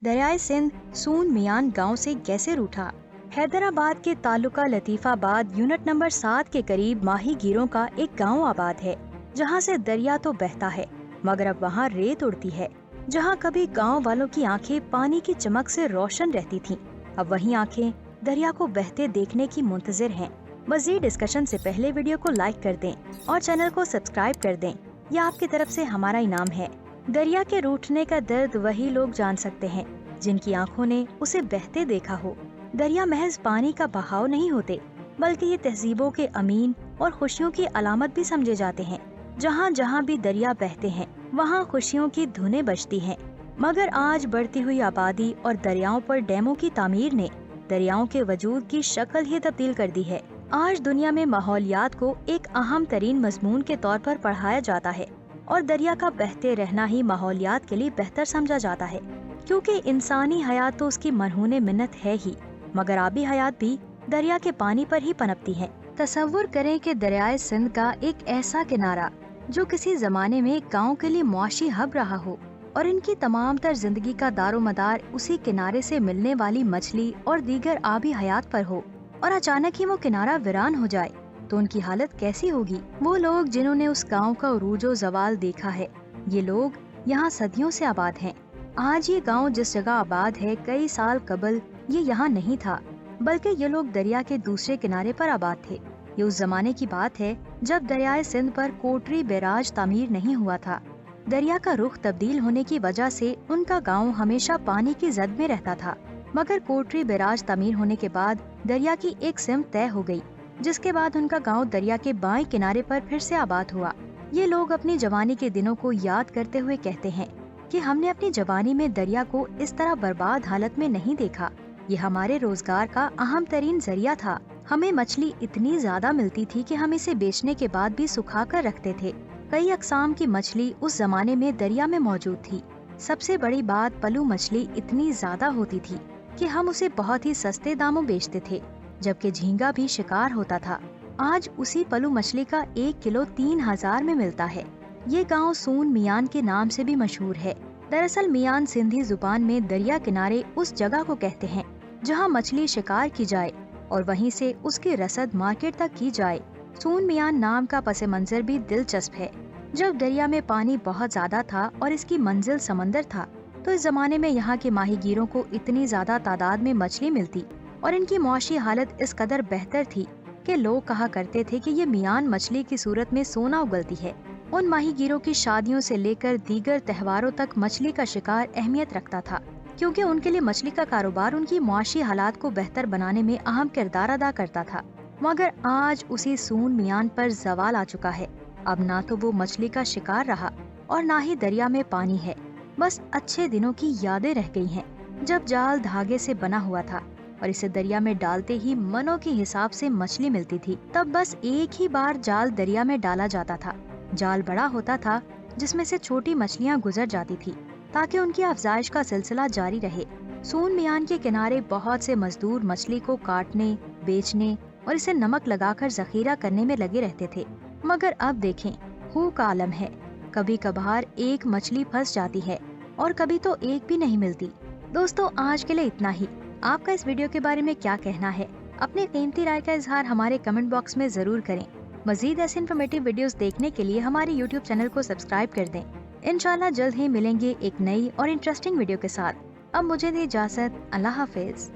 दरियाए सिंध सून मियान गांव से कैसे रूठा। हैदराबाद के तालुका लतीफाबाद यूनिट नंबर 7 के करीब माही गिरों का एक गांव आबाद है, जहां से दरिया तो बहता है मगर अब वहां रेत उड़ती है। जहां कभी गांव वालों की आंखें पानी की चमक से रोशन रहती थीं, अब वही आंखें दरिया को बहते देखने की मुंतजिर हैं। मजीद डिस्कशन से पहले वीडियो को लाइक कर दें और चैनल को सब्सक्राइब कर दें, यह आपकी तरफ से हमारा इनाम है। दरिया के रूठने का दर्द वही लोग जान सकते हैं जिनकी आंखों ने उसे बहते देखा हो। दरिया महज पानी का बहाव नहीं होते, बल्कि ये तहजीबों के अमीन और खुशियों की अलामत भी समझे जाते हैं। जहाँ जहाँ भी दरिया बहते हैं वहाँ खुशियों की धुनें बजती हैं। मगर आज बढ़ती हुई आबादी और दरियाओं पर डैमों की तामीर ने दरियाओं के वजूद की शक्ल ही तब्दील कर दी है। आज दुनिया में माहौलियात को एक अहम तरीन मजमून के तौर पर पढ़ाया जाता है और दरिया का बहते रहना ही माहौलियात के लिए बेहतर समझा जाता है, क्योंकि इंसानी हयात तो उसकी मरहूने मिन्नत है ही, मगर आबी हयात भी दरिया के पानी पर ही पनपती है। तसव्वुर करें कि दरियाए सिंध का एक ऐसा किनारा जो किसी जमाने में गांव के लिए मुआशी हब रहा हो और इनकी तमाम तर जिंदगी का दारोमदार उसी किनारे से मिलने वाली मछली और दीगर आबी हयात पर हो, और अचानक ही वो किनारा वीरान हो जाए तो उनकी हालत कैसी होगी। वो लोग जिन्होंने उस गांव का उरूजो जवाल देखा है, ये लोग यहाँ सदियों से आबाद हैं। आज ये गांव जिस जगह आबाद है, कई साल कबल ये यहाँ नहीं था, बल्कि ये लोग दरिया के दूसरे किनारे पर आबाद थे। ये उस जमाने की बात है जब दरियाए सिंध पर कोटरी बैराज तामीर नहीं हुआ था। दरिया का रुख तब्दील होने की वजह से उनका गांव हमेशा पानी की जद में रहता था, मगर कोटरी बैराज तामीर होने के बाद दरिया की एक सिमत तय हो गई, जिसके बाद उनका गांव दरिया के बाएं किनारे पर फिर से आबाद हुआ। ये लोग अपनी जवानी के दिनों को याद करते हुए कहते हैं कि हमने अपनी जवानी में दरिया को इस तरह बर्बाद हालत में नहीं देखा। ये हमारे रोजगार का अहम तरीन जरिया था। हमें मछली इतनी ज्यादा मिलती थी कि हम इसे बेचने के बाद भी सुखा कर रखते थे। कई अकसाम की मछली उस जमाने में दरिया में मौजूद थी। सबसे बड़ी बात, पलू मछली इतनी ज्यादा होती थी कि हम उसे बहुत ही सस्ते दामों बेचते थे, जबकि झींगा भी शिकार होता था। आज उसी पलू मछली का 1 किलो 3000 में मिलता है। ये गांव सून मियान के नाम से भी मशहूर है। दरअसल मियान सिंधी जुबान में दरिया किनारे उस जगह को कहते हैं जहां मछली शिकार की जाए और वहीं से उसकी रसद मार्केट तक की जाए। सून मियान नाम का पस मंजर भी दिलचस्प है। जब दरिया में पानी बहुत ज्यादा था और इसकी मंजिल समंदर था, तो इस जमाने में यहाँ के माहीगीरों को इतनी ज्यादा तादाद में मछली मिलती और इनकी मुआशी हालत इस कदर बेहतर थी कि लोग कहा करते थे कि ये मियान मछली की सूरत में सोना उगलती है। उन माहीगीरों की शादियों से लेकर दीगर त्योहारों तक मछली का शिकार अहमियत रखता था, क्योंकि उनके लिए मछली का कारोबार उनकी मुआशी हालात को बेहतर बनाने में अहम किरदार अदा करता था। मगर आज उसी सून मियान पर जवाल आ चुका है। अब ना तो वो मछली का शिकार रहा और ना ही दरिया में पानी है। बस अच्छे दिनों की यादें रह गई हैं, जब जाल धागे से बना हुआ था और इसे दरिया में डालते ही मनों के हिसाब से मछली मिलती थी। तब बस एक ही बार जाल दरिया में डाला जाता था। जाल बड़ा होता था जिसमें से छोटी मछलियां गुजर जाती थी ताकि उनकी अफजाइश का सिलसिला जारी रहे। सून मियान के किनारे बहुत से मजदूर मछली को काटने, बेचने और इसे नमक लगाकर जखीरा करने में लगे रहते थे। मगर अब देखें, हू का आलम है। कभी कभार एक मछली फंस जाती है और कभी तो एक भी नहीं मिलती। दोस्तों, आज के लिए इतना ही। आपका इस वीडियो के बारे में क्या कहना है? अपने कीमती राय का इजहार हमारे कमेंट बॉक्स में जरूर करें। मजीद ऐसे इन्फॉर्मेटिव वीडियोस देखने के लिए हमारे यूट्यूब चैनल को सब्सक्राइब कर दें। इंशाल्लाह जल्द ही मिलेंगे एक नई और इंटरेस्टिंग वीडियो के साथ। अब मुझे दी इजाजत। अल्लाह हाफिज।